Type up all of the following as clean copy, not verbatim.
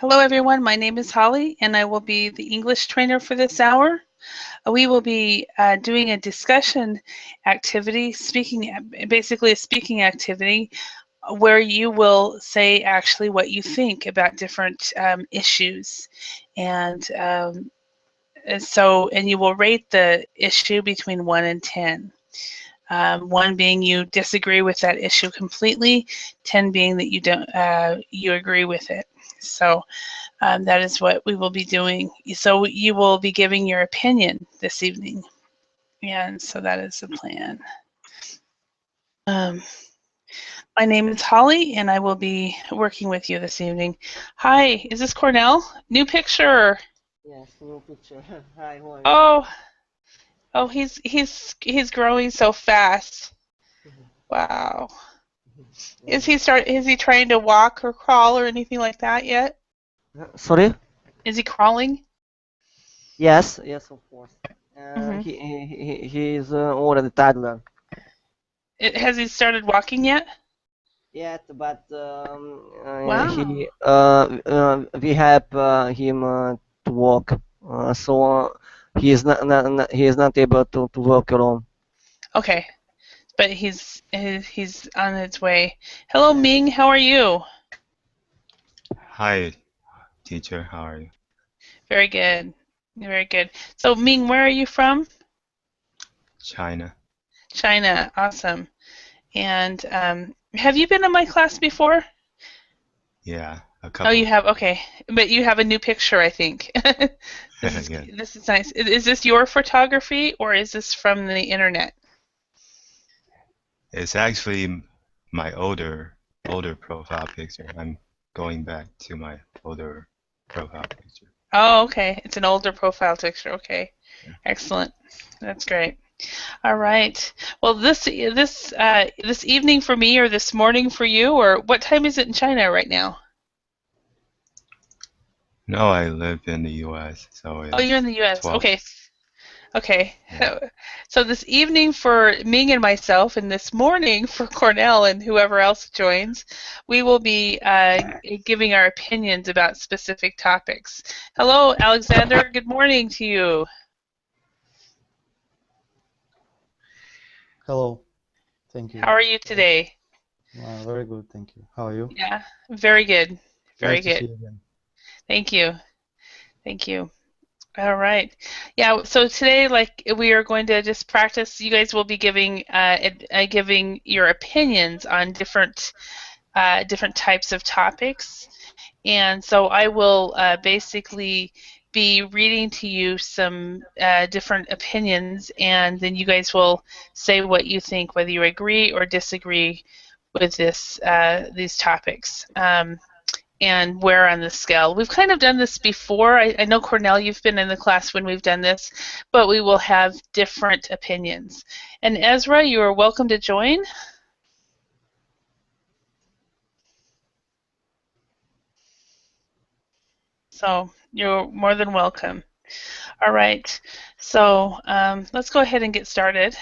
Hello, everyone. My name is Holly, and I will be the English trainer for this hour. We will be doing a discussion activity, basically a speaking activity, where you will say actually what you think about different issues, and and you will rate the issue between 1 and 10. 1 being you disagree with that issue completely, 10 being that you agree with it. So that is what we will be doing. So you will be giving your opinion this evening. And so that is the plan. My name is Holly, and I will be working with you this evening. Hi, is this Cornell? New picture. Yes, new picture. Hi, how are you? Oh, oh, he's growing so fast. Wow. Yeah. Is he trying to walk or crawl or anything like that yet? Sorry? Is he crawling? Yes, yes, of course. Mm-hmm. He is already toddler. Has he started walking yet? Yet, but Wow. we help him to walk. So he is not able to walk alone. Okay, but he's on his way. Hello, Yeah. Ming. How are you? Hi, teacher. How are you? Very good. Very good. So, Ming, where are you from? China. China. Awesome. And have you been in my class before? Yeah, a Oh, couple you of have. Okay, but you have a new picture, I think. This is yeah. this is nice. Is this your photography or is this from the internet? It's actually my older profile picture. I'm going back to my older profile picture. Oh, okay. It's an older profile picture. Okay, Yeah. excellent. That's great. All right. Well, this evening for me, or this morning for you, or what time is it in China right now? No, I live in the U.S., so Oh, you're in it's the U.S. 12. Okay. Okay. Yeah. So this evening for Ming and myself, and this morning for Cornell and whoever else joins, we will be giving our opinions about specific topics. Hello, Alexander. Good morning to you. Hello, thank How you. are you today? Very good, thank you. How are you? Yeah, very good. Nice Very to see good. you again. Thank you. Thank you. All right. Yeah, so today, like, we are going to just practice. You guys will be giving your opinions on different types of topics. And so I will basically be reading to you some different opinions, and then you guys will say what you think, whether you agree or disagree with these topics. And where on the scale. We've kind of done this before. I know, Cornell, you've been in the class when we've done this, but we will have different opinions. And Ezra, you are welcome to join. So you're more than welcome. All right. So let's go ahead and get started.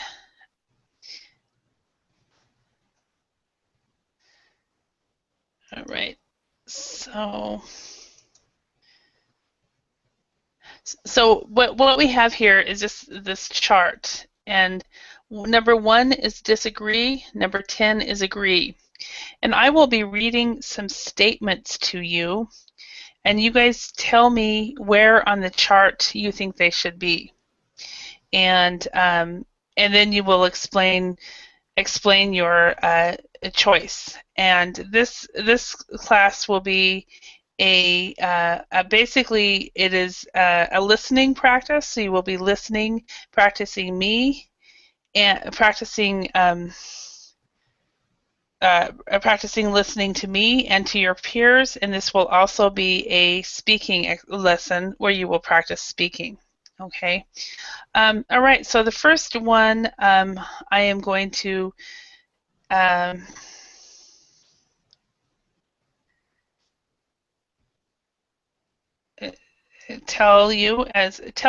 All right. So what we have here is just this chart, and number 1 is disagree, number 10 is agree. And I will be reading some statements to you, and you guys tell me where on the chart you think they should be. And then you will explain your choice. And this class will be basically it is a listening practice. So you will be listening, practicing me, and practicing listening to me and to your peers, and this will also be a speaking lesson where you will practice speaking. Okay. All right. So the first one, I am going to um, tell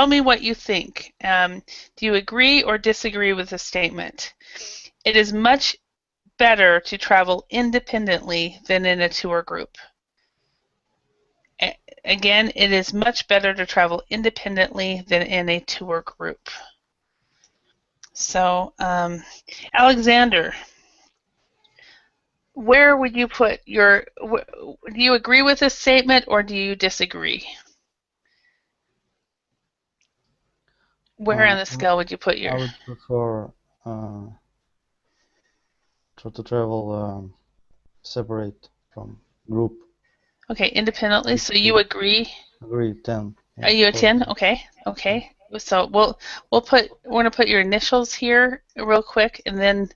me what you think. Do you agree or disagree with the statement? It is much better to travel independently than in a tour group. again, it is much better to travel independently than in a tour group. So, Alexander, where would you put your, do you agree with this statement or do you disagree? Where on the scale would you put I your? would prefer to travel separate from group. Okay, independently. So you agree? Agree, 10. Yeah, Are you a 10? totally. Okay. Okay. So we're gonna put your initials here real quick, and then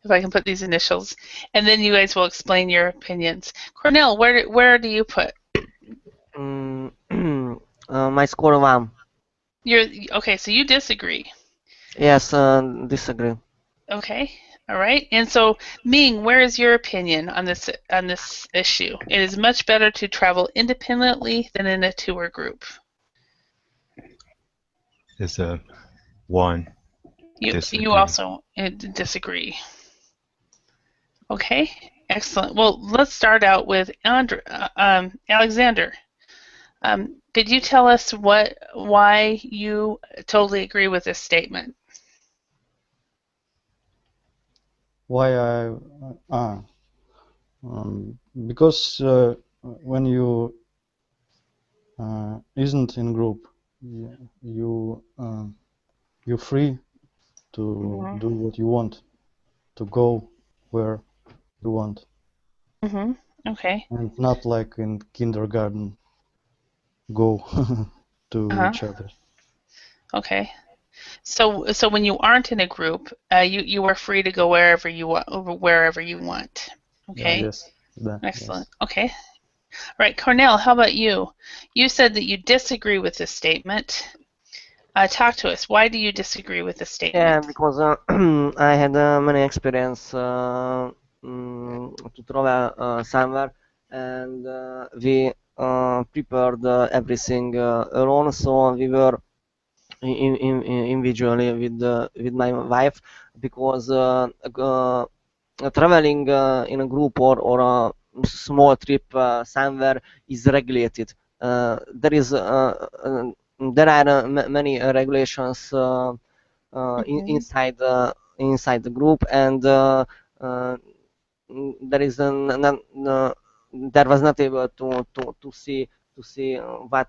if I can put these initials, and then you guys will explain your opinions. Cornell, where do you put? My score 1. You're okay. So you disagree. Yes, disagree. Okay. All right. And so Ming, where is your opinion on this issue? It is much better to travel independently than in a tour group. It's a 1. You Disagree. also disagree. Okay, excellent. Well, let's start out with Alexander. Could you tell us why you totally agree with this statement? Why because when you isn't in group, you're free to do what you want, to go where you want, Okay. and not like in kindergarten, go to each other. Okay. So when you aren't in a group, you are free to go wherever you want. Okay. Yes. Excellent. Yes. Okay. All right, Cornell, how about you? You said that you disagree with this statement. Talk to us. Why do you disagree with the statement? Yeah, because I had many experience to travel somewhere, and we prepared everything alone. So we were individually with my wife, because traveling in a group or a small trip somewhere is regulated. There are many regulations inside the group, and there is there was not able to see what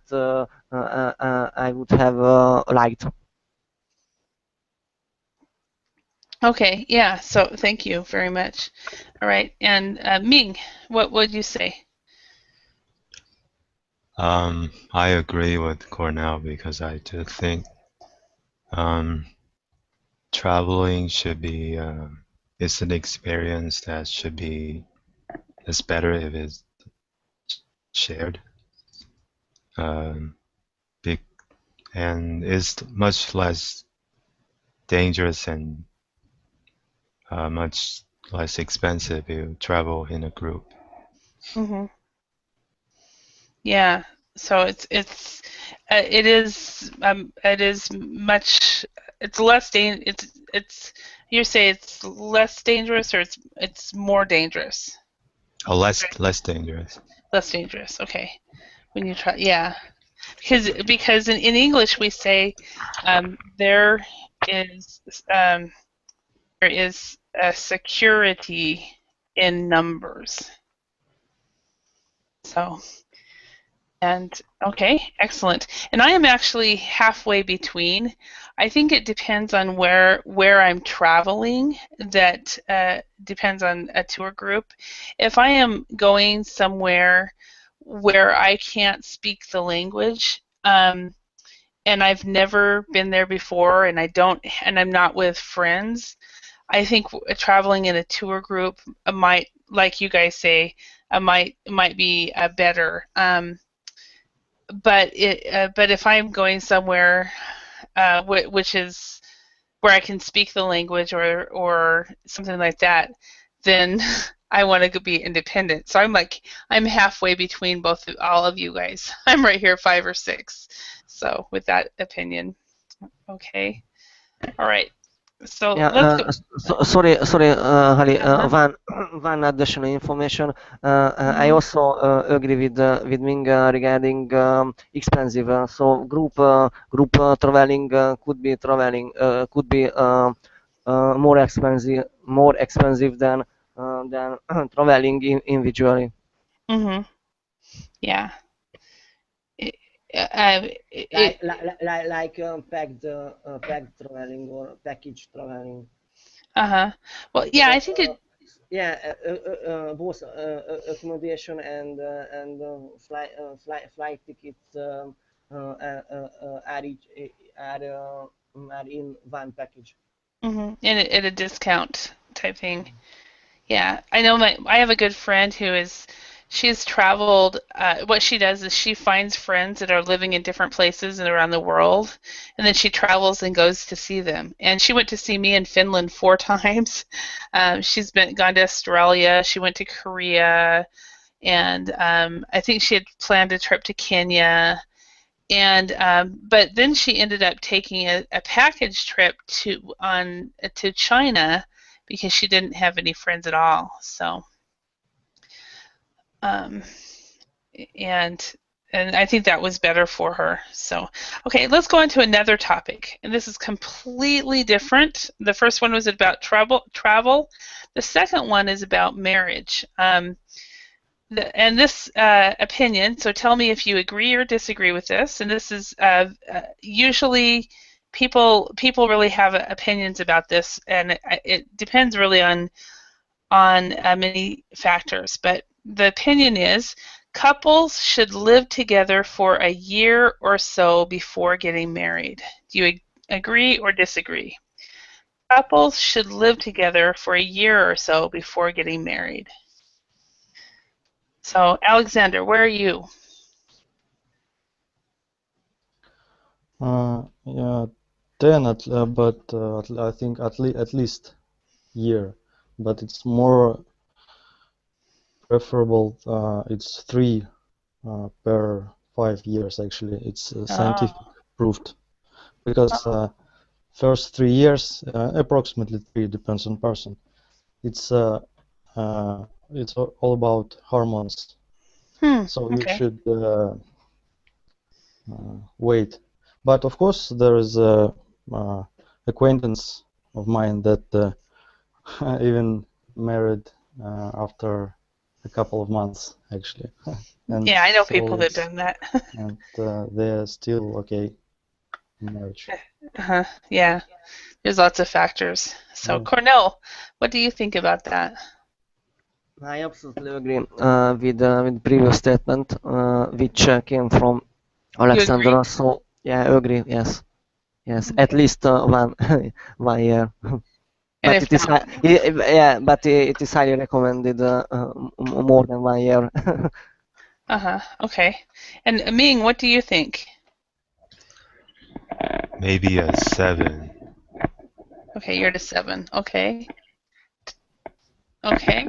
I would have liked. Okay, yeah, so thank you very much. All right, and Ming, what would you say? I agree with Cornell because I do think traveling should be it's an experience that should be it's better if it's shared. And it's much less dangerous and much less expensive if you travel in a group. Yeah, so it is much it's you say it's less dangerous, or it's more dangerous? Less dangerous. Less dangerous. Okay. When you try, yeah, because in English we say there is a security in numbers. So, and okay, excellent. And I am actually halfway between. I think it depends on where I'm traveling. That depends on a tour group. If I am going somewhere where I can't speak the language, and I've never been there before, and I'm not with friends, I think traveling in a tour group might, like you guys say, might be better. But if I'm going somewhere which is where I can speak the language, or something like that, then I want to be independent. So I'm halfway between all of you guys. I'm right here, 5 or 6. So with that opinion, okay, all right. So Yeah, let's go. sorry, Hali. Uh-huh. One additional information. I Mhm. also agree with Ming regarding expensive. So group traveling could be more expensive than traveling individually. Mhm. Yeah. It, it, Packed traveling or package traveling. uh-huh. Well, yeah, I So think it. yeah, both accommodation and flight tickets are in one package. At a discount type thing. Yeah, I know I have a good friend who is she's traveled what she does is she finds friends that are living in different places and around the world, and then she travels and goes to see them. And she went to see me in Finland 4 times. She's been gone to Australia, she went to Korea, and I think she had planned a trip to Kenya. And but then she ended up taking a package trip to China because she didn't have any friends at all. So um, and I think that was better for her. So okay, let's go on to another topic, and this is completely different. The first one was about travel. The second one is about marriage. And this opinion, so tell me if you agree or disagree with this. And this is usually people really have opinions about this, and it depends really on many factors. But the opinion is couples should live together for a year or so before getting married. Do you agree or disagree? Couples should live together for a year or so before getting married. So, Alexander, where are you? Yeah, 10 but I think at least year, but it's more preferable. It's 3 per 5 years actually. It's Oh. scientific proved because first 3 years, approximately 3, depends on person. It's all about hormones, so you Okay. should wait. But of course, there is a acquaintance of mine that even married after a couple of months actually, and Yeah, I know people so that it's done that. and they're still okay in marriage. Uh-huh. Yeah, there's lots of factors. So, Yeah. Cornell, what do you think about that? I absolutely agree with previous statement, which came from You agree? Alexandra. So yeah, I agree. Yes, yes, at Okay. least one 1 year. And But if it is not, yeah, but it is highly recommended more than 1 year. uh-huh. Okay. And Ming, what do you think? Maybe a 7. Okay, you're to 7. Okay. Okay.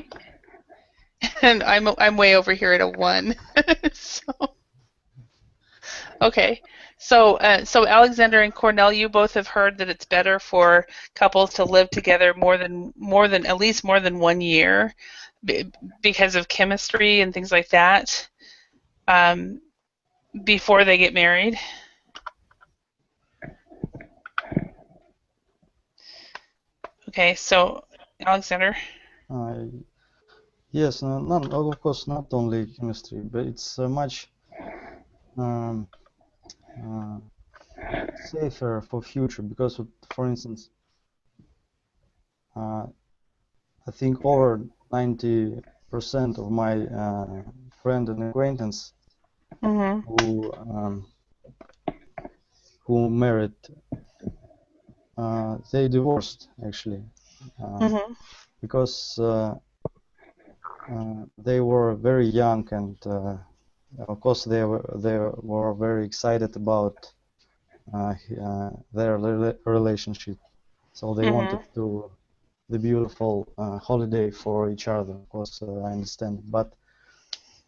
And I'm way over here at a 1. So, okay. So Alexander and Cornell, you both have heard that it's better for couples to live together more than at least more than 1 year because of chemistry and things like that um, before they get married. Okay, so Alexander. Yes, of course, not only chemistry, but it's much um, uh, safer for future because, for instance, uh, I think over 90% of my friend and acquaintance Mhm. who married, they divorced actually Mhm. because they were very young and of course they were very excited about their relationship, so they wanted Mhm. to the beautiful holiday for each other. Of course, I understand, but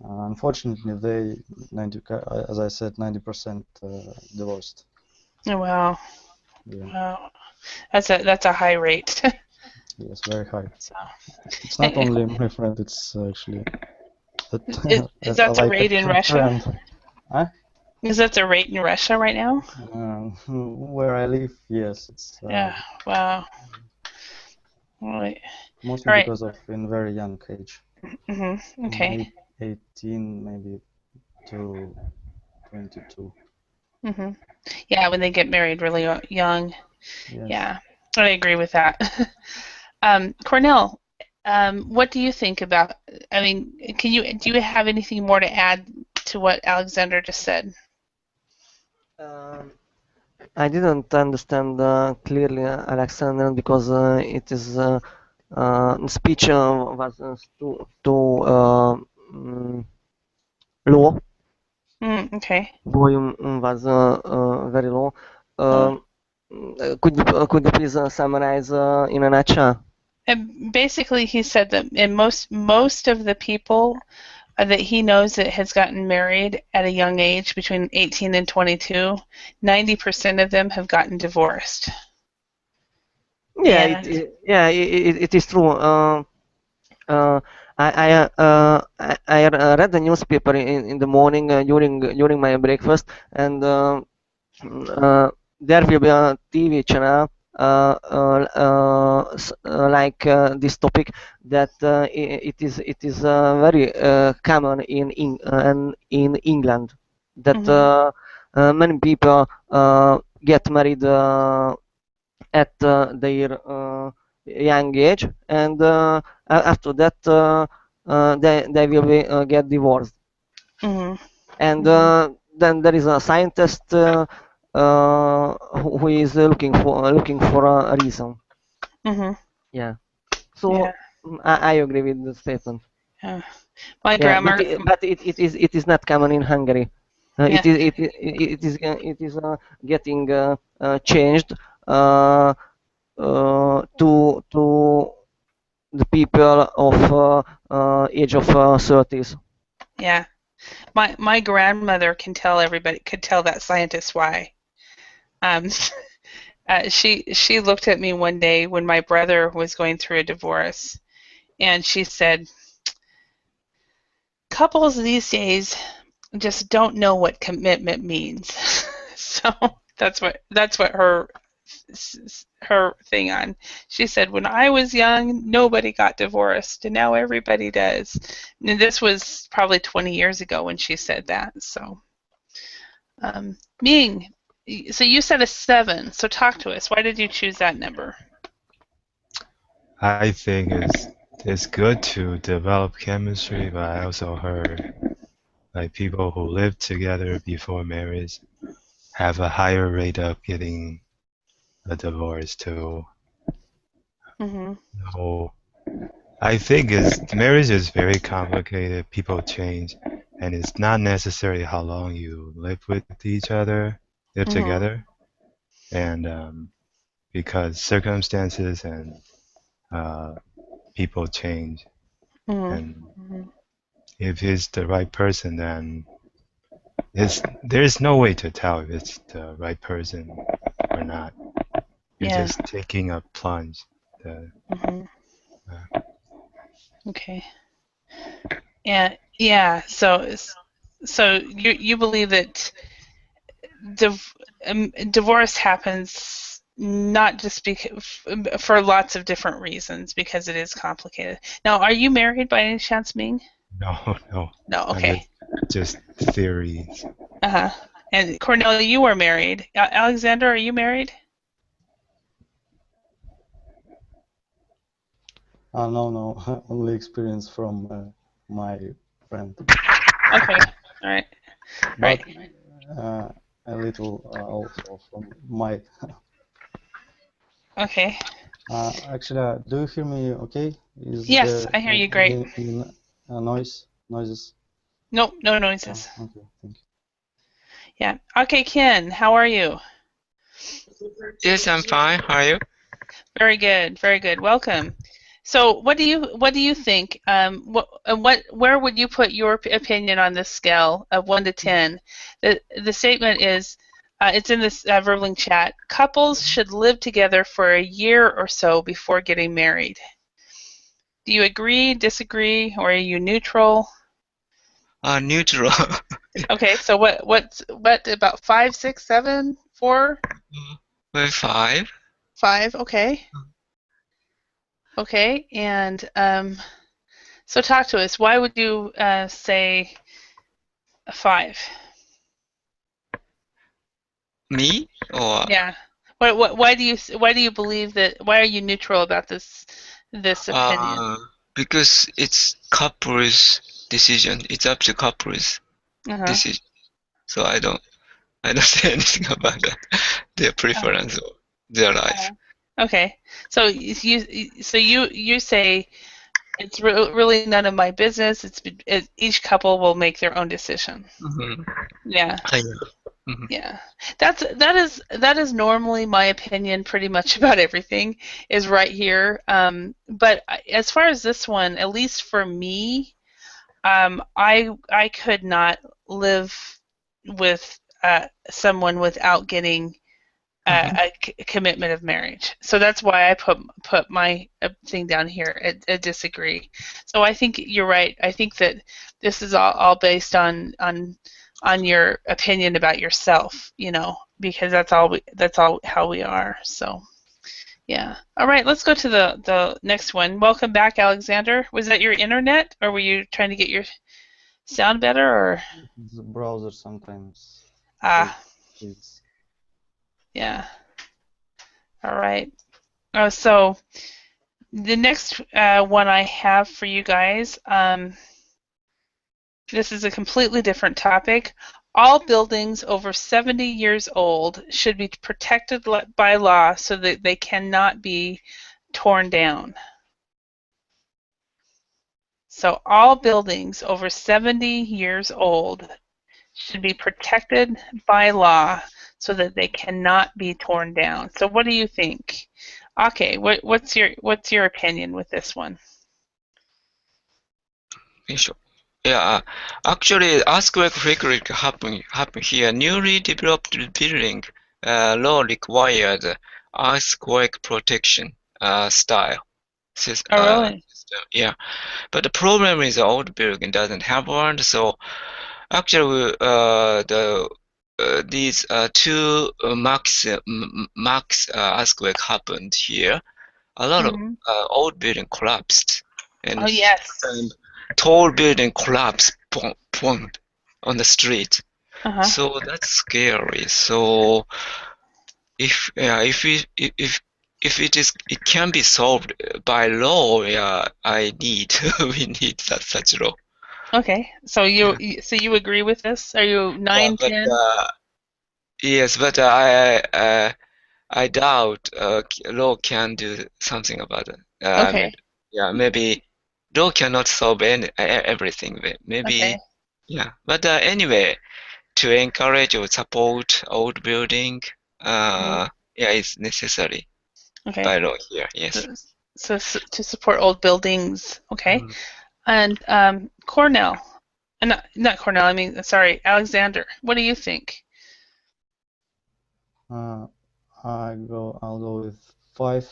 unfortunately, they 90, as I said, 90% divorced. Oh, wow. Yeah. Wow. That's a high rate. Yes, very high. So, It's not only my friend, it's actually is that the like rate in a Russia? trend. Huh? Is that the rate in Russia right now? Where I live, yes, it's Yeah. Wow. All right. mostly All right. because of in very young age, Okay. 18 maybe to 22. Yeah, when they get married really young. Yes. Yeah, I agree with that. Cornell, what do you think about? I mean, do you have anything more to add to what Alexander just said? I didn't understand clearly, Alexander, because it is speech was too low. Okay. Volume was very low. Could you please summarize in a nutshell? And basically, he said that in most of the people that he knows that has gotten married at a young age, between 18 and 22, 90% of them have gotten divorced. Yeah, And it is true. I read the newspaper in the morning during my breakfast, and there will be a TV channel like this topic that it is very common in England that many people get married at their young age, and after that they will get divorced. And then there is a scientist who is looking for a reason. Yeah. So yeah. I agree with the statement. My Yeah, grandma. but it is not common in Hungary. Yeah. It is getting changed to the people of age of 30s. Yeah. My grandmother could tell that scientist why. She looked at me one day when my brother was going through a divorce, and she said, couples these days just don't know what commitment means. So that's what her thing on. She said, when I was young, nobody got divorced, and now everybody does. And this was probably 20 years ago when she said that. So, Ming, so you said a 7. So talk to us. Why did you choose that number? I think it's good to develop chemistry, but I also heard like people who live together before marriage have a higher rate of getting a divorce too. So I think marriage is very complicated. People change, and it's not necessarily how long you live together, and because circumstances and people change, and if he's the right person, then there's no way to tell if it's the right person or not. You're just taking a plunge. Okay. Yeah. So you believe that divorce happens not just for lots of different reasons, because it is complicated. Now, are you married by any chance, Ming? No. No. Okay. Just theories. And Cornelia, you are married. Alexander, are you married? No. Only experience from my friend. Okay. All right. But a little also from my. Okay. Actually, do you hear me okay? Yes, I hear you great. Noises? Nope, no noises. Okay, thank you. Yeah. Okay, Ken, how are you? Yes, I'm fine. How are you? Very good, very good. Welcome. So, what do you think? Where would you put your opinion on this scale of 1 to 10? The statement is, It's in this Verling chat. Couples should live together for a year or so before getting married. Do you agree, disagree, or are you neutral? Neutral. Okay, so what about 5, 6, 7, 4, Well, 5. 5? Okay. Okay, and so talk to us. Why would you say 5? Me or Yeah. Why do you believe that? Why are you neutral about this opinion? because it's couple's decision. It's up to couple's Uh-huh. decision. So I don't say anything about that. Their preference or their life. Okay. So you say it's really none of my business. Each couple will make their own decision. Mm-hmm. Yeah. Mm-hmm. Yeah, that is normally my opinion pretty much about everything is right here. But as far as this one, at least for me, I could not live with someone without getting a commitment of marriage. So that's why I put my thing down here. I disagree. So I think you're right. I think that this is all based on your opinion about yourself, because that's all how we are. So yeah. All right, let's go to the next one. Welcome back, Alexander. Was that your internet, or were you trying to get your sound better, or The browser sometimes. It's yeah. All right. So the next one I have for you guys, this is a completely different topic. All buildings over 70 years old should be protected by law so that they cannot be torn down. So all buildings over 70 years old should be protected by law so that they cannot be torn down. So what do you think? Okay, what's your opinion with this one? Sure. Yeah, actually, earthquake frequently happen here. Newly developed building law required earthquake protection style system. Oh, really? Yeah, but the problem is the old building doesn't have one. So actually, these two max earthquake happened here. A lot of old building collapsed, and Oh, yes. tall building collapsed on the street. Uh-huh. So that's scary. So if it can be solved by law, we need such law. Okay, so you agree with this? Are you 9, 10? Yes, but I doubt law can do something about it. Okay. Maybe law cannot solve everything. Maybe, Okay. yeah. But anyway, to encourage or support old building, it's necessary by law here. Yes. So to support old buildings, okay. And Cornell, not Cornell. I mean, sorry, Alexander. What do you think? I'll go with 5.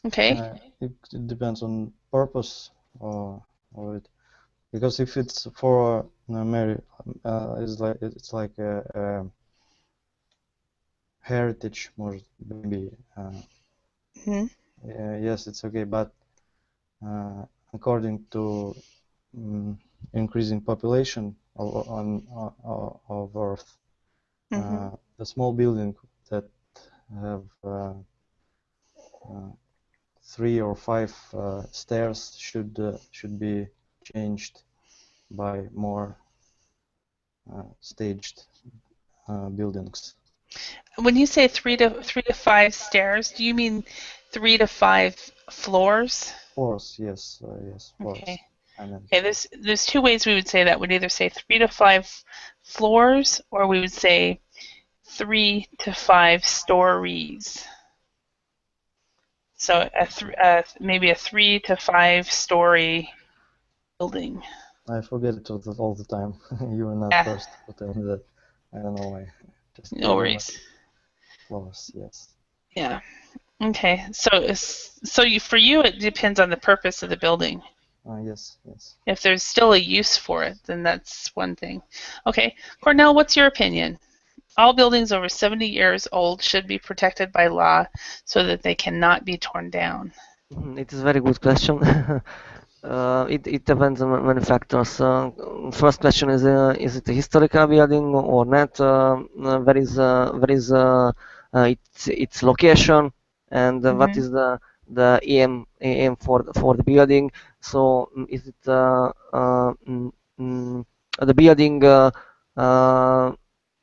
Okay. It depends on purpose of it, because if it's for marriage, it's like a heritage, more maybe. Yes, it's okay, but according to increasing population of Earth, the small building that have 3 or 5 stairs should be changed by more staged buildings. When you say 3 to 5 stairs, do you mean 3 to 5 floors? Floors, yes, yes, floors. Okay. Okay, there's 2 ways we would say that. We'd either say 3 to 5 floors, or we would say 3 to 5 stories. So maybe a 3 to 5 story building. I forget it all the time. You were not first to tell me that. I don't know why. No worries. Floors, yes. Yeah. Okay. So for you, it depends on the purpose of the building. Yes, yes. If there's still a use for it, then that's one thing. Okay, Cornell, what's your opinion? All buildings over 70 years old should be protected by law so that they cannot be torn down. It is a very good question. It depends on many factors. First question is it a historical building or not? Where is its location, and what is the EM for the building? So is it the building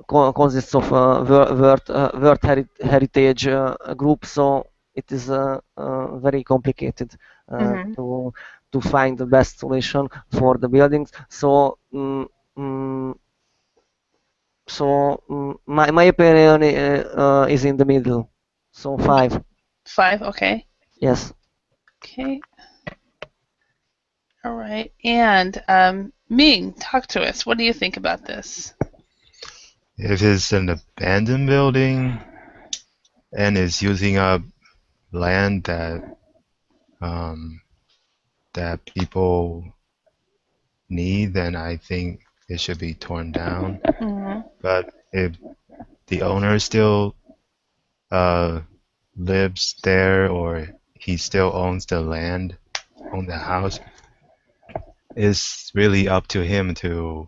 consists of World Heritage group, so it is very complicated to find the best solution for the buildings. So my opinion is in the middle. So 5. 5, okay. Yes. Okay. All right. And Ming, talk to us. What do you think about this? If it's an abandoned building and is using up land that people need, then I think it should be torn down. But if the owner still lives there, or he still owns the land, owns the house, it's really up to him to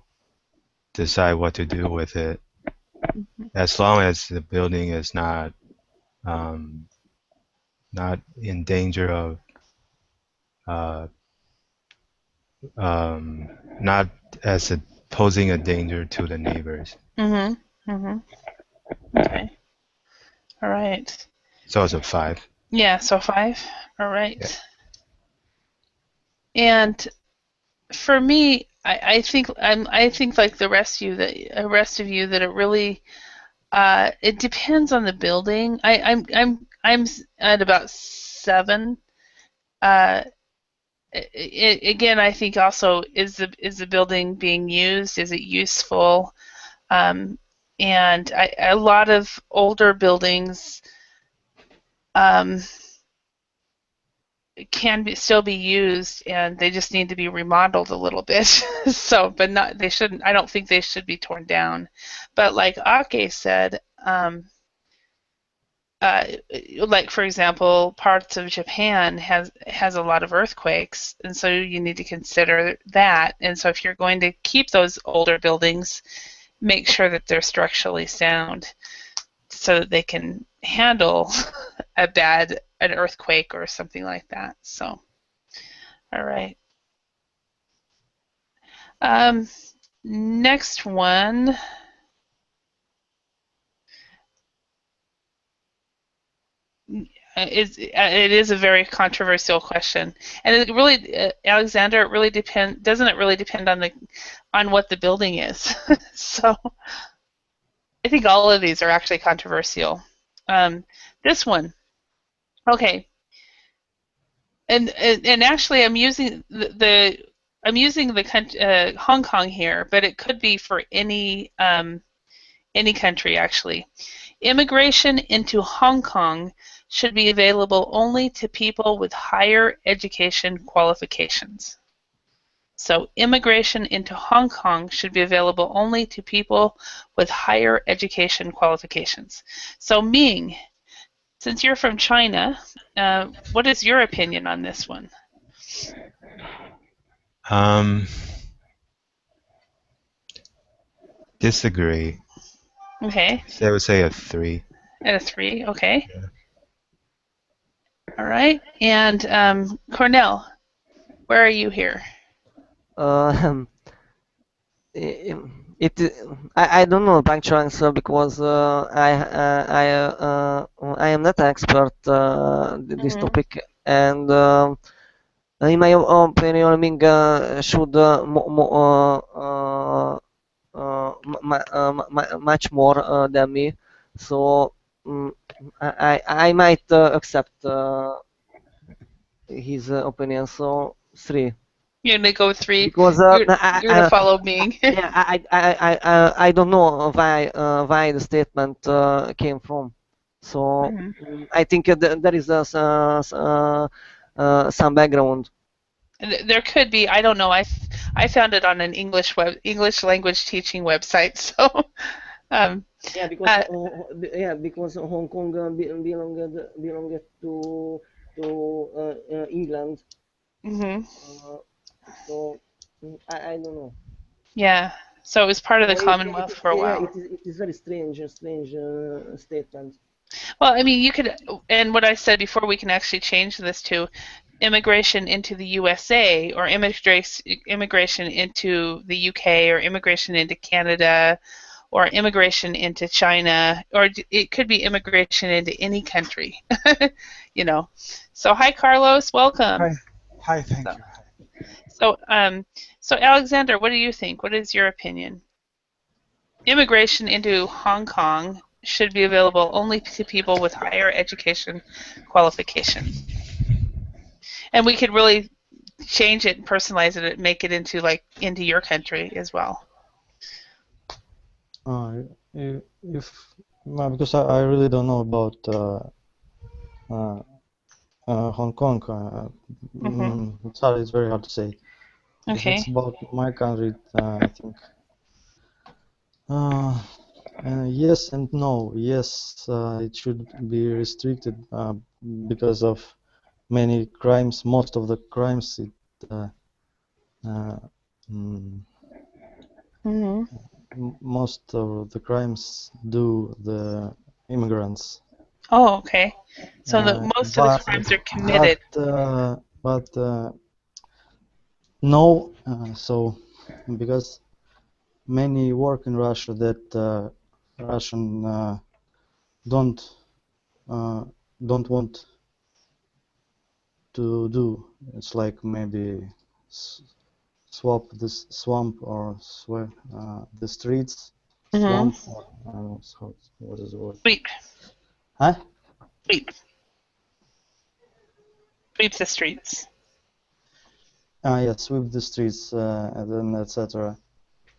decide what to do with it. As long as the building is not in danger of not as posing a danger to the neighbors. Okay. All right. So it's a 5. Yeah, so 5. All right. Yeah. And for me, I think like the rest of you that it really it depends on the building. I'm at about 7. Again, I think also is the building being used? Is it useful? And a lot of older buildings can still be used, and they just need to be remodeled a little bit. So, but not they shouldn't. I don't think they should be torn down. But like Ake said, like for example, parts of Japan has a lot of earthquakes, and so you need to consider that. And so if you're going to keep those older buildings, make sure that they're structurally sound, so that they can handle an earthquake or something like that. So, all right. Next one. It is a very controversial question, and it really, Alexander, it really doesn't it really depend on what the building is? So, I think all of these are actually controversial. This one, okay, and actually, I'm using the Hong Kong here, but it could be for any country actually. Immigration into Hong Kong should be available only to people with higher education qualifications. So immigration into Hong Kong should be available only to people with higher education qualifications. So Ming, since you're from China, what is your opinion on this one? Disagree. Okay. So I would say a 3. And a 3, okay. Yeah. All right. And Cornell, where are you here? I don't know the punctual answer because I am not an expert this topic, and in my opinion, Ming should much more than me. So I might accept his opinion. So 3. You're gonna go with 3. because You're gonna follow Ming. yeah, I don't know why the statement came from. So I think there is some background. There could be. I don't know. I found it on an English language teaching website. So. Because Hong Kong belonged to England. So I don't know. Yeah. So it was part of the Commonwealth for a while. It is very strange statement. Well, I mean, you could, and what I said before, we can actually change this to immigration into the USA, or immigration into the UK, or immigration into Canada, or immigration into China, or it could be immigration into any country. You know. So hi, Carlos. Welcome. Hi. Thank you. So Alexander, what do you think? What is your opinion? Immigration into Hong Kong should be available only to people with higher education qualifications. And we could really change it and personalize it and make it into into your country as well. Because I really don't know about Hong Kong. It's very hard to say. Okay. If it's about my country, I think. Yes and no. Yes, it should be restricted because of many crimes. Most of the crimes, most of the crimes do the immigrants. Oh, okay. So most of the crimes are committed. But no. So because many work in Russia that Russian don't want to do. It's like maybe swap this swamp or the streets. Swamp. Or, I don't know what is the word? Sweep. Huh? Sweep. Sweep the streets. Yeah, sweep the streets and then etc.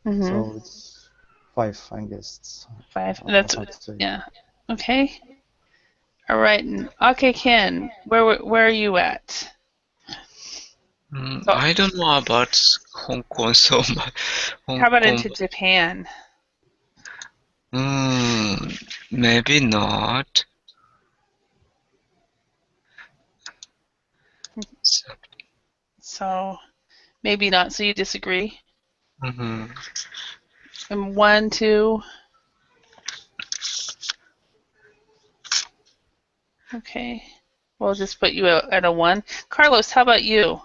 So it's 5, I guess. It's 5. That's yeah. Okay. All right. Okay, Ken, where are you at? I don't know about Hong Kong so much. How about into Japan? Maybe not. So maybe not. So you disagree? Mm-hmm. And 1, 2. Okay. We'll just put you at a 1. Carlos, how about you?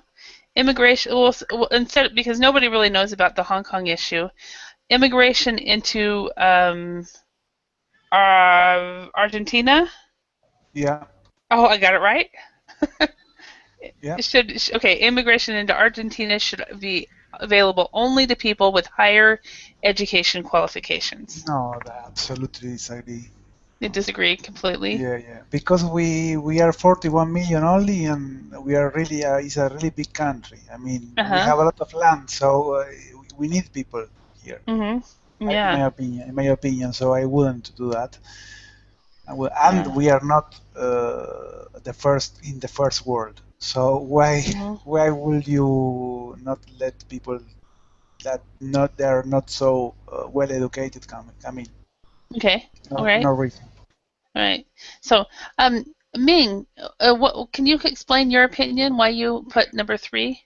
Immigration. Well, instead, because nobody really knows about the Hong Kong issue, immigration into Argentina. Yeah. Oh, I got it right. Yeah. Okay. Immigration into Argentina should be available only to people with higher education qualifications. No, I absolutely disagree. You disagree completely? Yeah. Because we are 41 million only, and we are really it's a really big country. I mean, we have a lot of land, so we need people here. Yeah. In my opinion, so I wouldn't do that. And we are not the first in the first world. So why would you not let people that they are not so well educated come in? Okay. All right. No reason. All right. So, Ming, what can you explain your opinion? Why you put number 3?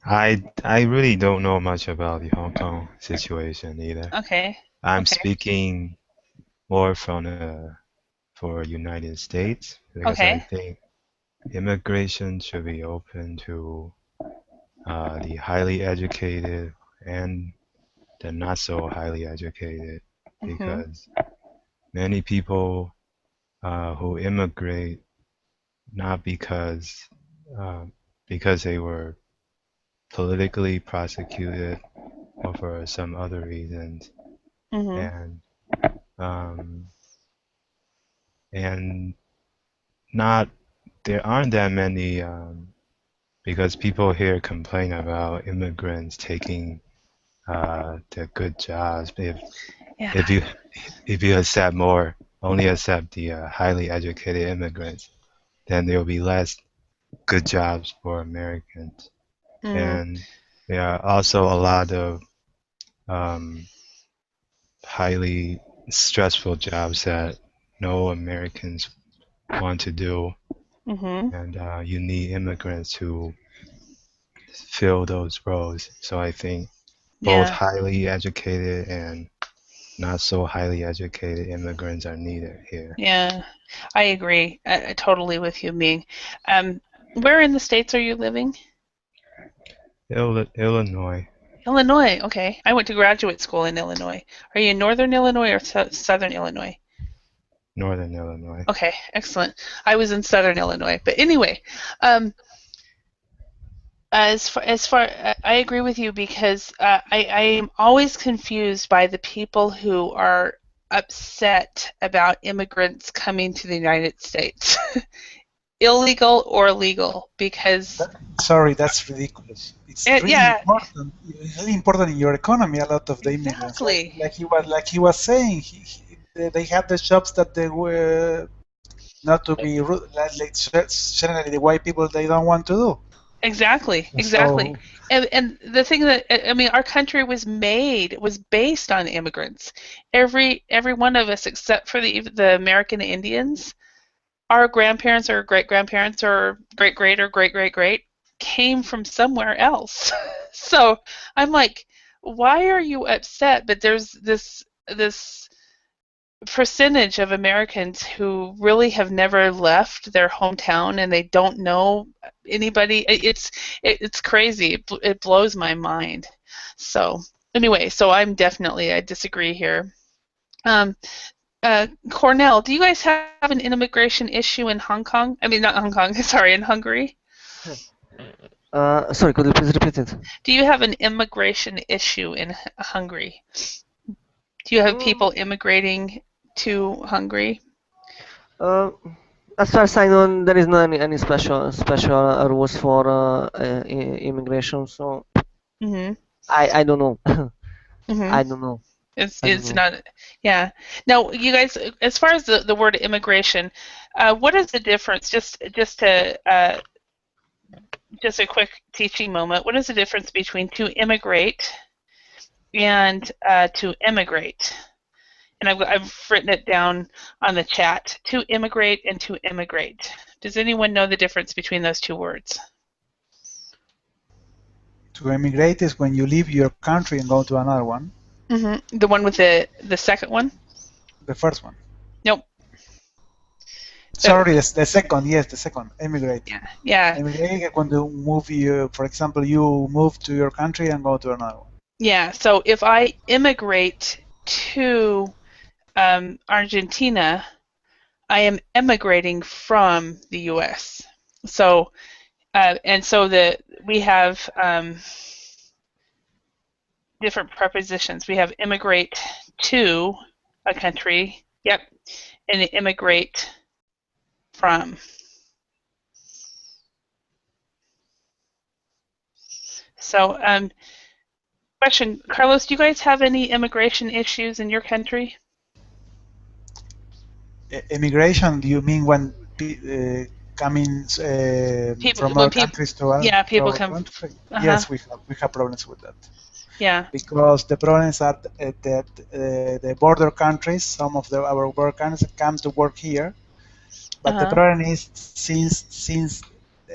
I really don't know much about the Hong Kong situation either. Okay. I'm speaking more for United States because I think immigration should be open to the highly educated and the not so highly educated, because many people who immigrate not because they were politically prosecuted or for some other reasons, and not there aren't that many because people here complain about immigrants taking the good jobs. If you accept more, only accept the highly educated immigrants, then there will be less good jobs for Americans. And there are also a lot of highly stressful jobs that no Americans want to do. And you need immigrants to fill those roles. So I think both highly educated and not so highly educated immigrants are needed here. Yeah, I agree totally with you, Ming. Where in the States are you living? Illinois. Illinois, okay. I went to graduate school in Illinois. Are you in northern Illinois or southern Illinois? Northern Illinois. Okay, excellent. I was in southern Illinois. But anyway, as far I agree with you because I am always confused by the people who are upset about immigrants coming to the United States. Illegal or legal, because sorry, that's ridiculous. It's really important. It's really important in your economy. A lot of the immigrants, like he was saying, they have the jobs that they were not to be rude, like generally the white people they don't want to do. Exactly. So, and the thing that I mean, our country was based on immigrants. Every one of us, except for the American Indians. Our grandparents or great-grandparents or great-great or great-great-great came from somewhere else. So I'm like, why are you upset? But there's this percentage of Americans who really have never left their hometown and they don't know anybody. It's crazy. It blows my mind. So anyway, I disagree here. Cornell, do you guys have an immigration issue in Hong Kong? I mean, not Hong Kong, sorry, in Hungary? Sorry, could you please repeat it? Do you have an immigration issue in Hungary? Do you have people immigrating to Hungary? As far as I know, there is not any special rules for immigration, so I don't know. I don't know. It's not, yeah. Now, you guys, as far as the word immigration, what is the difference? Just a quick teaching moment. What is the difference between to immigrate and to immigrate? And I've written it down on the chat. To immigrate and to immigrate. Does anyone know the difference between those two words? To immigrate is when you leave your country and go to another one. The one with the second one? The first one. Nope. Sorry, the second. Yes, the second. Immigrate. Yeah. Immigrate when you move. For example, you move to your country and go to another one. Yeah. So if I immigrate to Argentina, I am emigrating from the U.S. So we have different prepositions. We have immigrate to a country, and immigrate from. So, question, Carlos, do you guys have any immigration issues in your country? Immigration, do you mean when coming from other countries to other? Yeah, people come. Yes, we have problems with that. Yeah. Because the problem is that the border countries, some of our border countries come to work here, but the problem is since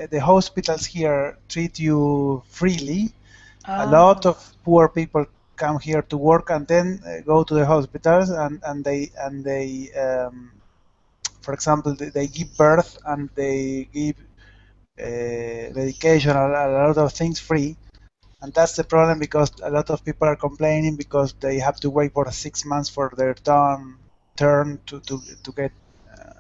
the hospitals here treat you freely, a lot of poor people come here to work and then go to the hospitals and they for example, they give birth and they give medication, a lot of things free. And that's the problem because a lot of people are complaining because they have to wait for 6 months for their turn to get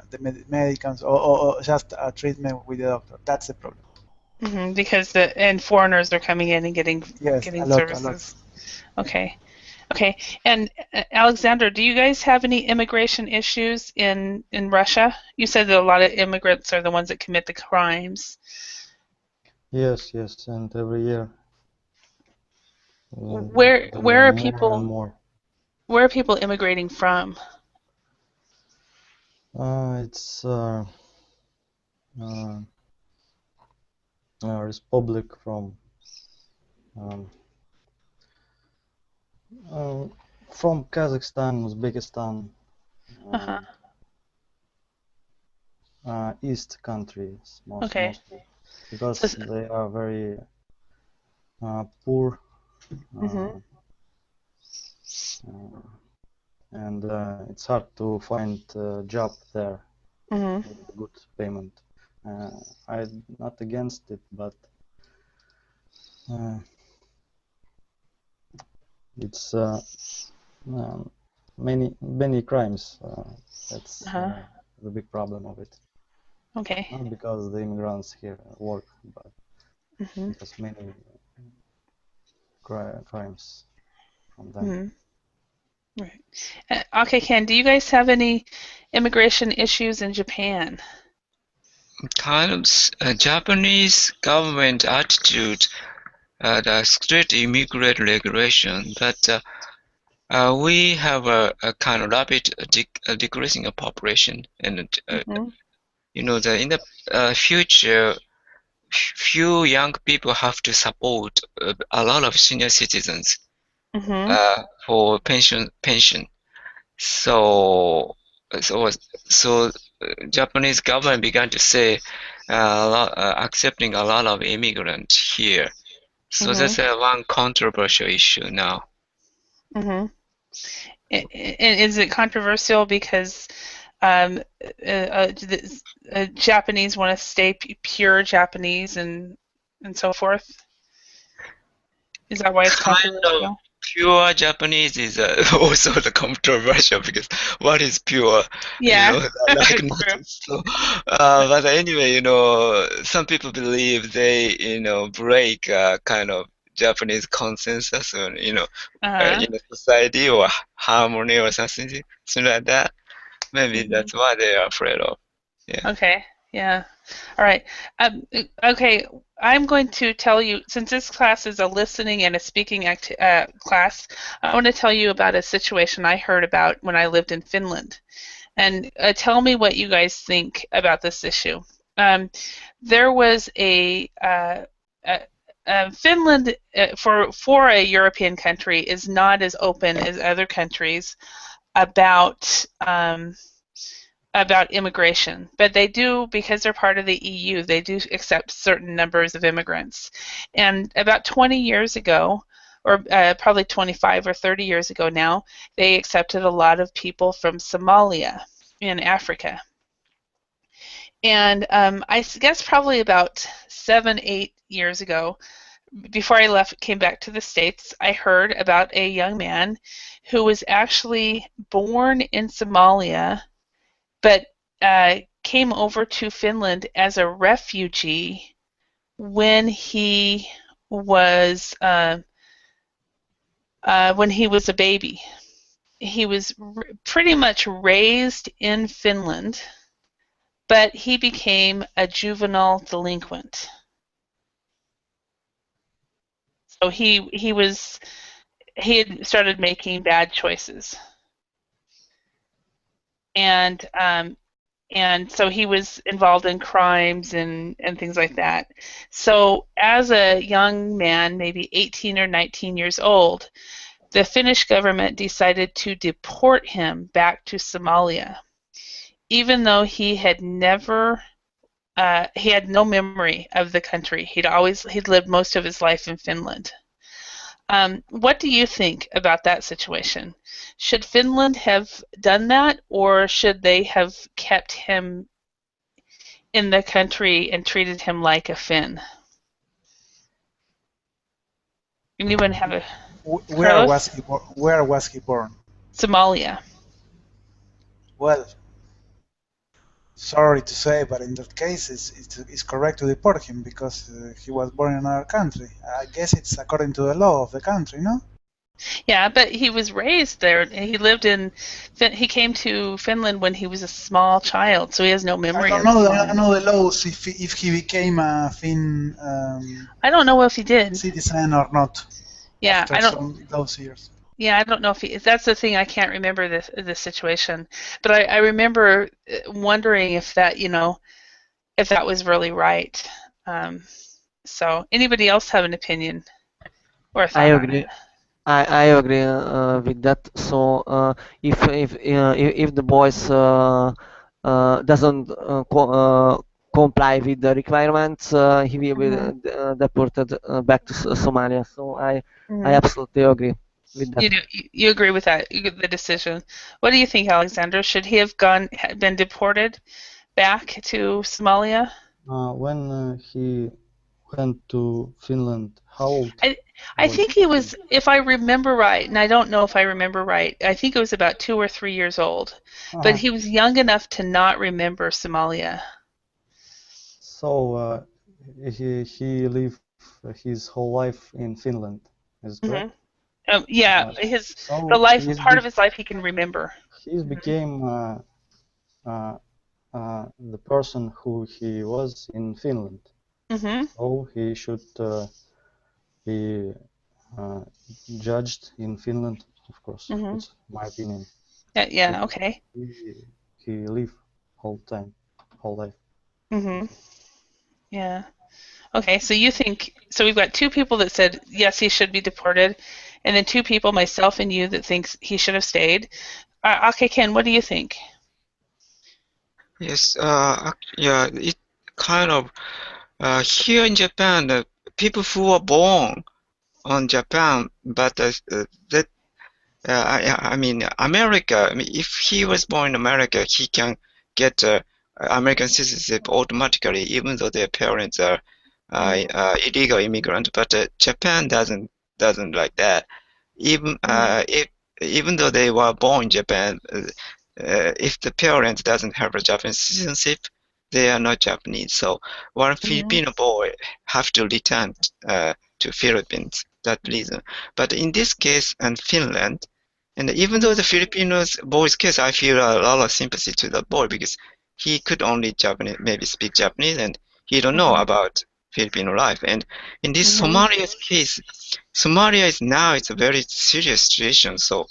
the medicines or just a treatment with the doctor. That's the problem. Because foreigners are coming in and getting services. Okay. And Alexander, do you guys have any immigration issues in Russia? You said that a lot of immigrants are the ones that commit the crimes. Yes, yes, and every year Where there where are are more and people more. where are people immigrating from? It's Republic from Kazakhstan, Uzbekistan, Uh-huh. East countries Okay. mostly, because So, they are very poor, mhm. and it's hard to find a job there Mhm. with good payment. I'm not against it, but it's many crimes. That's Uh-huh. the big problem of it. Okay. Not because the immigrants here work, but Mhm. because many crimes from them. Mhm. Right. Okay, Ken, do you guys have any immigration issues in Japan? Kind of Japanese government attitude, the strict immigrant regulation, but we have a kind of rapid decreasing of population, and you know that in the future, few young people have to support a lot of senior citizens for pension. So so so Japanese government began to say accepting a lot of immigrants here. So that's one controversial issue now. And is it controversial because Japanese want to stay pure Japanese and so forth? Is that why it's controversial? Pure Japanese is also the controversial because what is pure? Yeah, you know, like not so. But anyway, some people believe they, break kind of Japanese consensus or, in a society or harmony or something like that. Maybe that's what they are afraid of. Yeah. Okay. Yeah. All right. Okay. I'm going to tell you, since this class is a listening and a speaking class, I want to tell you about a situation I heard about when I lived in Finland. And tell me what you guys think about this issue. There was Finland, for a European country, is not as open as other countries about immigration, but they do, because they're part of the EU, they do accept certain numbers of immigrants. And about 20 years ago, or probably 25 or 30 years ago now, they accepted a lot of people from Somalia in Africa. And I guess probably about 7-8 years ago, before I came back to the States, I heard about a young man who was actually born in Somalia, but came over to Finland as a refugee when he was a baby. He was pretty much raised in Finland, but he became a juvenile delinquent. So he had started making bad choices, and so he was involved in crimes and things like that. So as a young man, maybe 18 or 19 years old, the Finnish government decided to deport him back to Somalia, even though he had no memory of the country. He'd lived most of his life in Finland. What do you think about that situation? Should Finland have done that, or should they have kept him in the country and treated him like a Finn? Anyone have a... Where was he born? Somalia. Well, sorry to say, but in that case, it's correct to deport him because he was born in another country. I guess it's according to the law of the country, no? Yeah, but he was raised there. He lived in. He came to Finland when he was a small child, so he has no I memory don't of know. I Somalia. don't know the laws if he became a Finn I don't know if he did. citizen or not Yeah, after I don't. those years. Yeah, I don't know if he. That's the thing. I can't remember this situation, but I remember wondering if that if that was really right. Um, so, anybody else have an opinion or a I thought on it? agree. I agree with that. So if the boys doesn't comply with the requirements, he will be Mhm. deported back to Somalia. So I Mhm. absolutely agree with that. You agree with that the decision? What do you think, Alexander? Should he have been deported back to Somalia? When he went to Finland, how old I I was think he he? was, if I remember right, and I don't know if I remember right. I think it was about 2 or 3 years old, but Uh-huh. he was young enough to not remember Somalia. So he lived his whole life in Finland. Is it correct? Hmm. Yeah, the So life part of his life he can remember. he became uh, the person who he was in Finland. Hmm. So he should be judged in Finland, of course. Hmm. It's my opinion. Yeah. Because Okay. he lived whole life. Hmm. Yeah. Okay. So you think so? We've got two people that said yes, he should be deported, and then two people, myself and you, that thinks he should have stayed. Okay, Ken, what do you think? Yes, yeah, it kind of here in Japan, the people who are born on Japan, but that I mean America. I mean, if he was born in America, he can get American citizenship automatically, even though their parents are illegal immigrant. But Japan doesn't like that. Even if even though they were born in Japan, if the parents doesn't have a Japanese citizenship, they are not Japanese. So one Hmm. Filipino boy have to return to Philippines. That reason. But in this case, and Finland, and even though the Filipinos boy's case, I feel a lot of sympathy to the boy because he could only Japanese, maybe speak Japanese, and he don't know Hmm. about Filipino life. And in this Hmm. Somalia's case, Somalia is now it's a very serious situation. So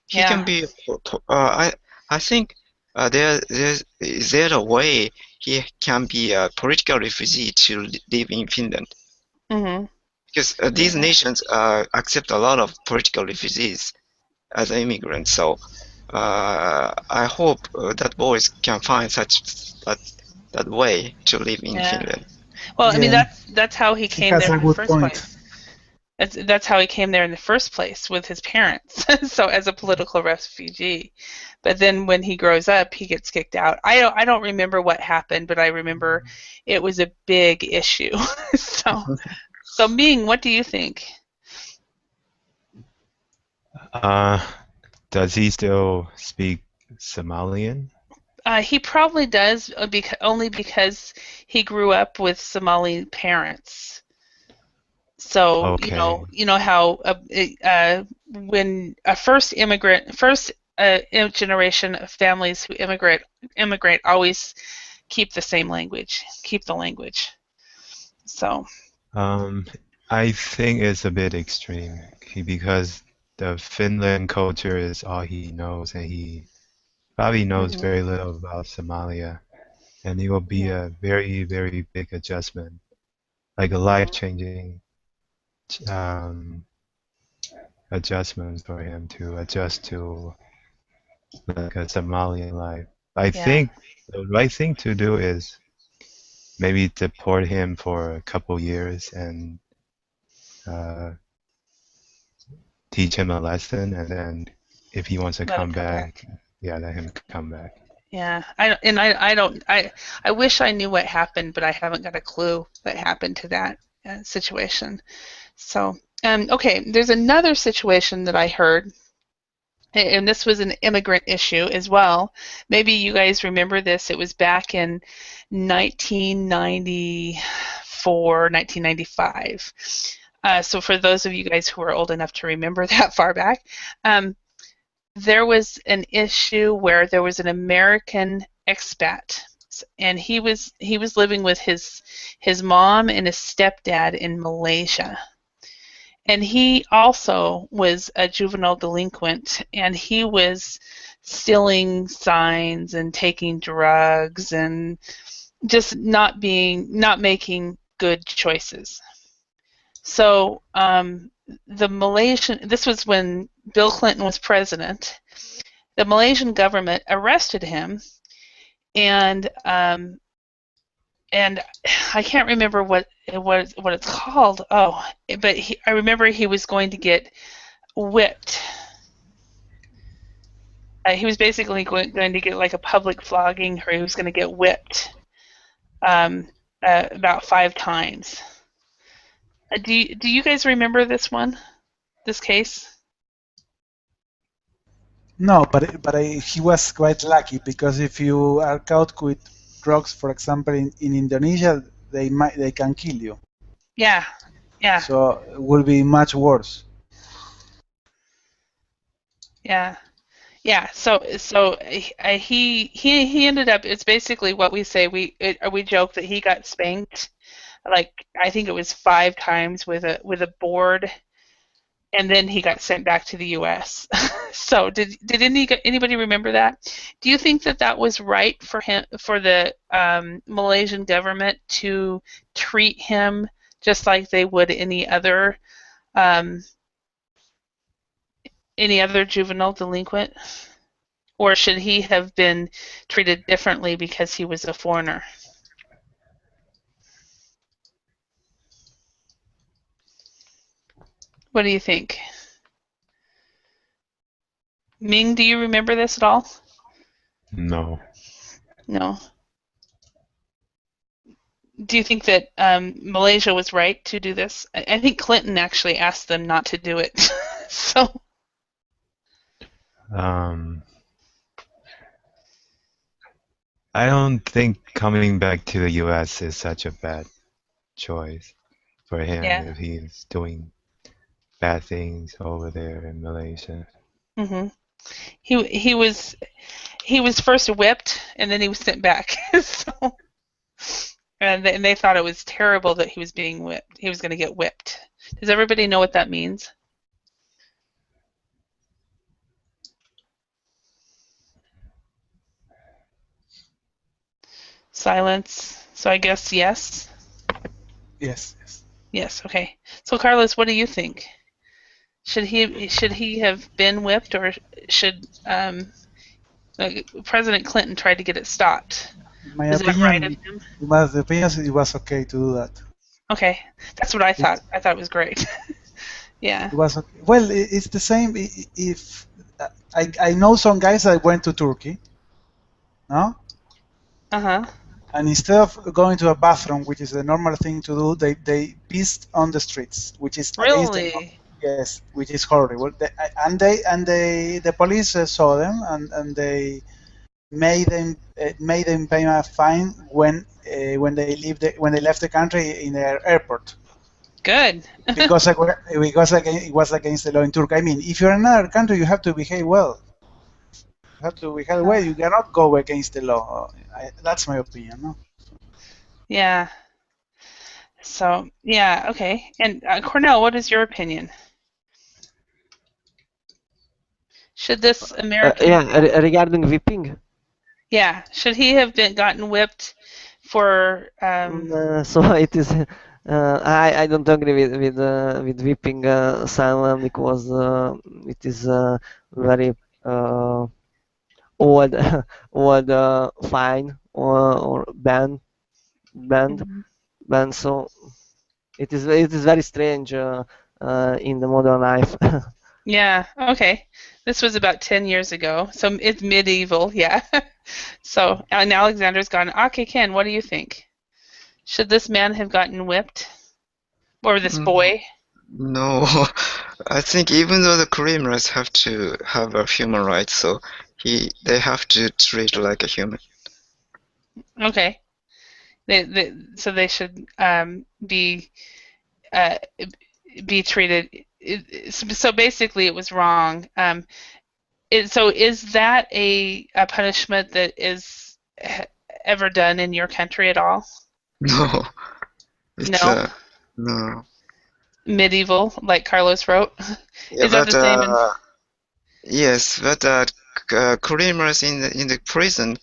he Yeah. can be. I think is there a way he can be a political refugee to live in Finland? Hmm. Because these Yeah. nations accept a lot of political refugees as immigrants. So I hope that boys can find that that way to live in Yeah. Finland. Well, I mean Yeah, that's how he he came has there a in the good first point. place. That's how he came there in the first place with his parents. So as a political refugee, but then when he grows up, he gets kicked out. I don't remember what happened, but I remember it was a big issue. So Ming, what do you think? Does he still speak Somalian? He probably does, only because he grew up with Somali parents. So Okay. you know how when a first generation of families who immigrate always keep the same language, keep the language. So Um, I think it's a bit extreme because the Finland culture is all he knows, and he probably knows mhm, very little about Somalia, and it will be yeah, a very, very big adjustment, like a life-changing um, adjustment for him to adjust to like a Somalian life. I yeah, think the right thing to do is maybe deport him for a couple years and uh, teach him a lesson, and then if he wants to let him come come back, back. yeah, let him come back. Yeah, I don't I wish I knew what happened, but I haven't got a clue what happened to that situation. So okay, there's another situation that I heard, and this was an immigrant issue as well. Maybe you guys remember this. It was back in 1994, 1995. So for those of you guys who are old enough to remember that far back, there was an issue where there was an American expat, and he was living with his mom and his stepdad in Malaysia. And he also was a juvenile delinquent, and he was stealing signs and taking drugs and just not making good choices. So the Malaysian, this was when Bill Clinton was president, the Malaysian government arrested him, and I can't remember what it's called. Oh, but I remember he was going to get whipped. He was basically going to get like a public flogging, or he was going to get whipped about 5 times. Do you guys remember this case? No, but he was quite lucky, because if you are caught with drugs, for example, in Indonesia, they can kill you. Yeah, yeah. So it will be much worse. Yeah, yeah. So he ended up. It's basically what we say. We joke that he got spanked, like I think it was 5 times with a board, and then he got sent back to the U.S. So did anybody remember that? Do you think that was right for the Malaysian government to treat him just like they would any other juvenile delinquent, or should he have been treated differently because he was a foreigner? What do you think? Ming, do you remember this at all? No. No. Do you think that Malaysia was right to do this? I think Clinton actually asked them not to do it. So. I don't think coming back to the U.S. is such a bad choice for him if he's doing bad things over there in Malaysia. Mhm. He was first whipped, and then he was sent back. So, and they thought it was terrible that he was being whipped. He was going to get whipped. Does everybody know what that means? Silence. So I guess yes. Yes. Yes. Okay. So Carlos, what do you think? Should he have been whipped, or should President Clinton tried to get it stopped? My opinion, it was okay to do that. Okay, that's what I thought. I thought it was great. Yeah. It was okay. Well, it's the same. If I know some guys that went to Turkey, no? And instead of going to a bathroom, which is the normal thing to do, they pissed on the streets, which is really. Yes, which is horrible. The police saw them, and they made them pay a fine when they left the country in the airport. Good. because it was against the law in Turkey. I mean, if you're in another country, you have to behave well. You have to behave well. You cannot go against the law. That's my opinion. No? Yeah. So yeah, okay. And Cornell, what is your opinion? Should this American? Regarding whipping. Yeah, should he have gotten whipped for? So it is. I don't agree with whipping someone, because it is very old fine or ban. So it is very strange in the modern life. Yeah. Okay. This was about 10 years ago, so it's medieval. Yeah. So and Alexander's gone. Okay, Ken, what do you think? Should this man have gotten whipped, or this boy? No, I think even though the criminals have to have a human rights, so they have to treat like a human. Okay. So they should be. be treated. So basically, it was wrong. So is that a punishment that is ever done in your country at all? No, it's No? no. Medieval, like Carlos wrote? Yeah, Is that but the same in... yes, but criminals in the prison,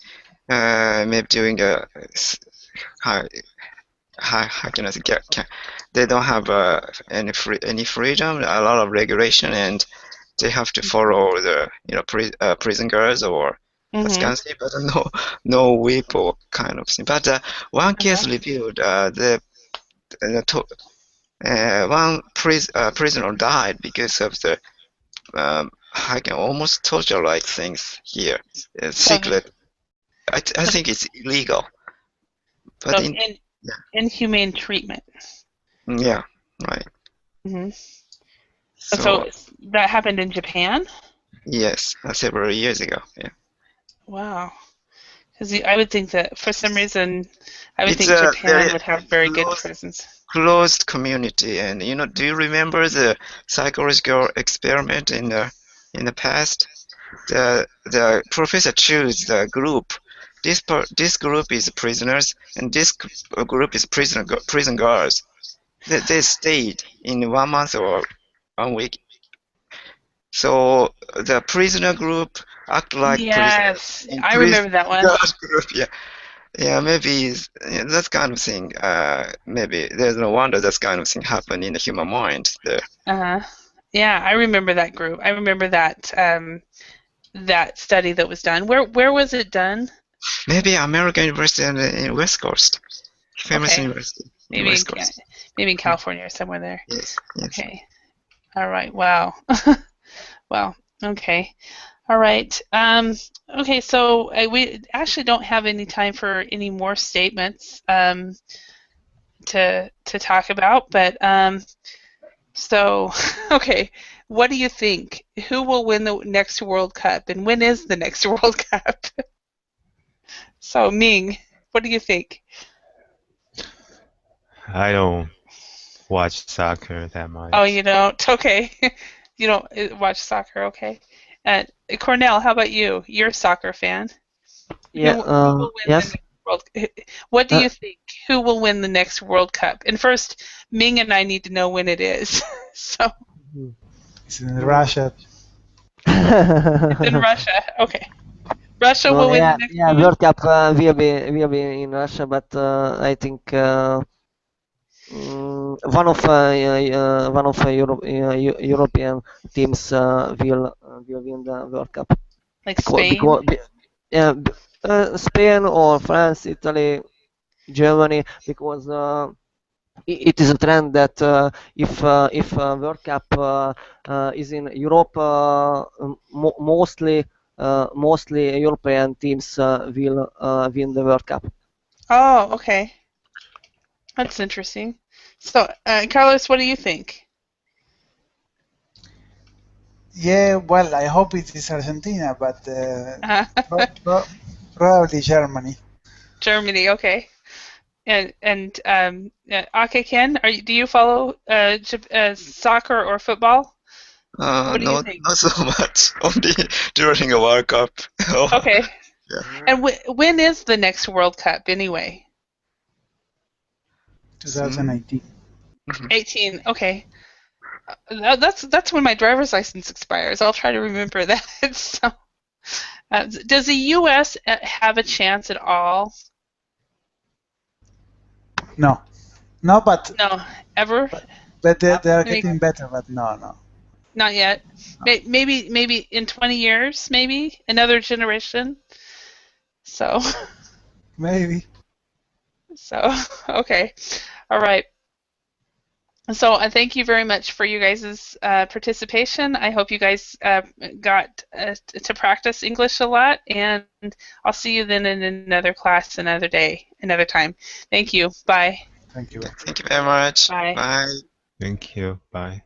maybe doing how can I say, they don't have any freedom, a lot of regulation, and they have to follow the prison guards or Wisconsin, but no whip or kind of thing. But one case revealed one prisoner died because of the I can almost torture-like things here. Secret. I think it's illegal. But So inhumane treatment. Yeah, right. So that happened in Japan? Yes, several years ago. Yeah. Wow. Because I would think that for some reason, I would think Japan would have very good prisons. Closed community, and do you remember the psychological experiment in the past? The professor chose the group. This group is prisoners, and this group is prison guards. They stayed in 1 month or 1 week. So the prisoner group act like yes, prisoners. I remember that one. Group, yeah, maybe that kind of thing. Maybe there's no wonder that kind of thing happened in the human mind there. Yeah, I remember that group. I remember that that study that was done. Where was it done? Maybe American University in West Coast, famous university. Maybe West Coast. Maybe in California or somewhere there. Yes. Okay. All right. Wow. Wow. Okay. All right. Okay. So we actually don't have any time for any more statements to talk about, but so okay. What do you think? Who will win the next World Cup, and when is the next World Cup? So Ming, what do you think? I don't watch soccer that much. Oh, you don't? Okay. You don't watch soccer, okay. Cornell, how about you? You're a soccer fan. Yeah, yes. What do you think? Who will win the next World Cup? And first, Ming and I need to know when it is. So. It's in Russia. It's in Russia, okay. Russia will win the next one? World Cup will be in Russia, but I think one of European teams will win the World Cup. Like Spain? Spain or France, Italy, Germany, because it is a trend that if World Cup is in Europe, mostly European teams will win the World Cup. Oh, okay. That's interesting. So, Carlos, what do you think? Yeah, well, I hope it is Argentina, but probably Germany. Germany, okay. And Ake-ken, do you follow soccer or football? What do you think? Not so much. Only during a World Cup. Okay. Yeah. And when is the next World Cup anyway? 2018. 18. Okay. That's when my driver's license expires. I'll try to remember that. So, does the U.S. have a chance at all? No, but no, ever. But they are getting better. But no. Not yet. Maybe in 20 years. Maybe another generation. So. Maybe. So okay, all right. So thank you very much for you guys' participation. I hope you guys got to practice English a lot, and I'll see you then in another class, another day, another time. Thank you. Bye. Thank you. Thank you very much. Bye. Bye. Thank you. Bye.